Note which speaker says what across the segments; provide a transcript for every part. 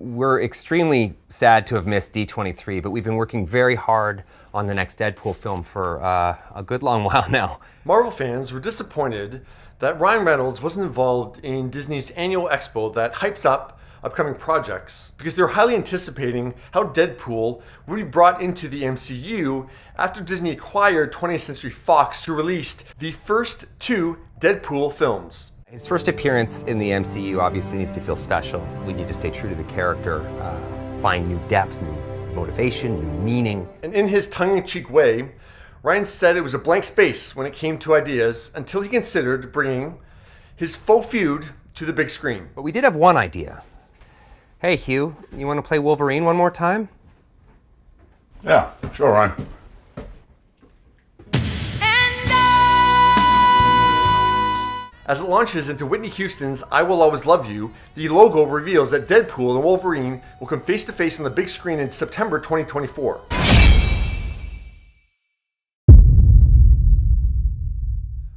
Speaker 1: We're extremely sad to have missed D23, but we've been working very hard on the next Deadpool film for a good long while now.
Speaker 2: Marvel fans were disappointed that Ryan Reynolds wasn't involved in Disney's annual expo that hypes up upcoming projects because they're highly anticipating how Deadpool would be brought into the MCU after Disney acquired 20th Century Fox, who released the first two Deadpool films.
Speaker 1: His first appearance in the MCU obviously needs to feel special. We need to stay true to the character, find new depth, new motivation, new meaning.
Speaker 2: And in his tongue-in-cheek way, Ryan said it was a blank space when it came to ideas until he considered bringing his faux feud to the big screen.
Speaker 1: But we did have one idea. Hey, Hugh, you want to play Wolverine one more time?
Speaker 3: Yeah, sure, Ryan.
Speaker 2: As it launches into Whitney Houston's I Will Always Love You, the logo reveals that Deadpool and Wolverine will come face to face on the big screen in September 2024.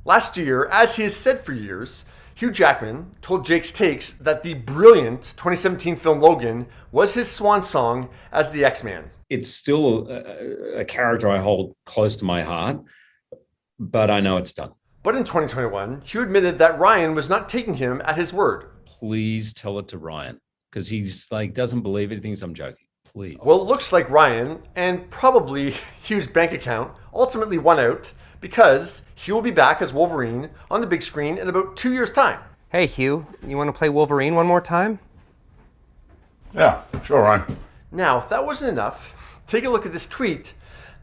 Speaker 2: Last year, as he has said for years, Hugh Jackman told Jake's Takes that the brilliant 2017 film Logan was his swan song as the X-Man.
Speaker 4: It's still a character I hold close to my heart, but I know it's done.
Speaker 2: But in 2021, Hugh admitted that Ryan was not taking him at his word.
Speaker 4: Please tell it to Ryan, because he's doesn't believe it, thinks I'm joking. Please.
Speaker 2: Well, it looks like Ryan, and probably Hugh's bank account, ultimately won out because Hugh will be back as Wolverine on the big screen in about 2 years' time.
Speaker 1: Hey, Hugh, you want to play Wolverine one more time?
Speaker 3: Yeah, sure, Ryan.
Speaker 2: Now, if that wasn't enough, take a look at this tweet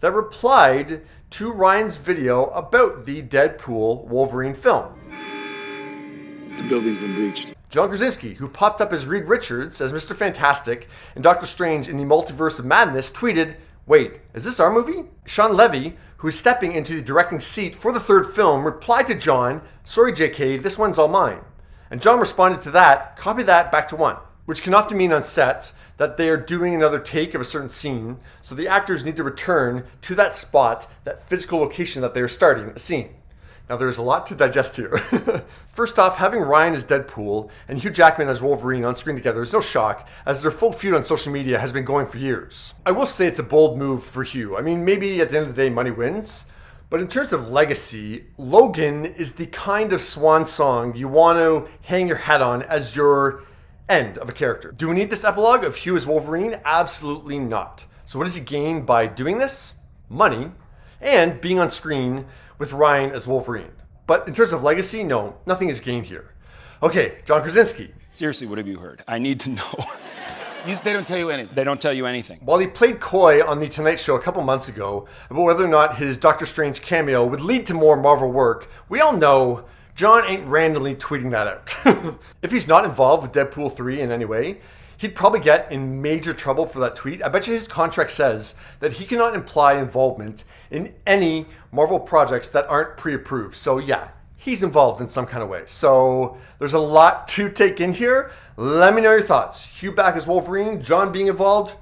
Speaker 2: that replied to Ryan's video about the Deadpool Wolverine film.
Speaker 5: The building's been breached.
Speaker 2: John Krasinski, who popped up as Reed Richards as Mr. Fantastic and Doctor Strange in the Multiverse of Madness, tweeted, "Wait, is this our movie?" Sean Levy, who is stepping into the directing seat for the third film, replied to John, "Sorry JK, this one's all mine." And John responded to that, "Copy that back to one," which can often mean on set that they are doing another take of a certain scene, so the actors need to return to that spot, that physical location that they are starting a scene. Now there's a lot to digest here. First off, having Ryan as Deadpool and Hugh Jackman as Wolverine on screen together is no shock, as their full feud on social media has been going for years. I will say it's a bold move for Hugh. I mean, maybe at the end of the day money wins, but in terms of legacy, Logan is the kind of swan song you want to hang your hat on as your end of a character. Do we need this epilogue of Hugh as Wolverine? Absolutely not. So what does he gain by doing this? Money, and being on screen with Ryan as Wolverine. But in terms of legacy, no, nothing is gained here. Okay, John Krasinski.
Speaker 5: Seriously, what have you heard? I need to know. They don't tell you anything. They don't tell you anything.
Speaker 2: While he played coy on The Tonight Show a couple months ago about whether or not his Doctor Strange cameo would lead to more Marvel work, we all know John ain't randomly tweeting that out. If he's not involved with Deadpool 3 in any way, he'd probably get in major trouble for that tweet. I bet you his contract says that he cannot imply involvement in any Marvel projects that aren't pre-approved. So yeah, he's involved in some kind of way. So there's a lot to take in here. Let me know your thoughts. Hugh back as Wolverine, John being involved.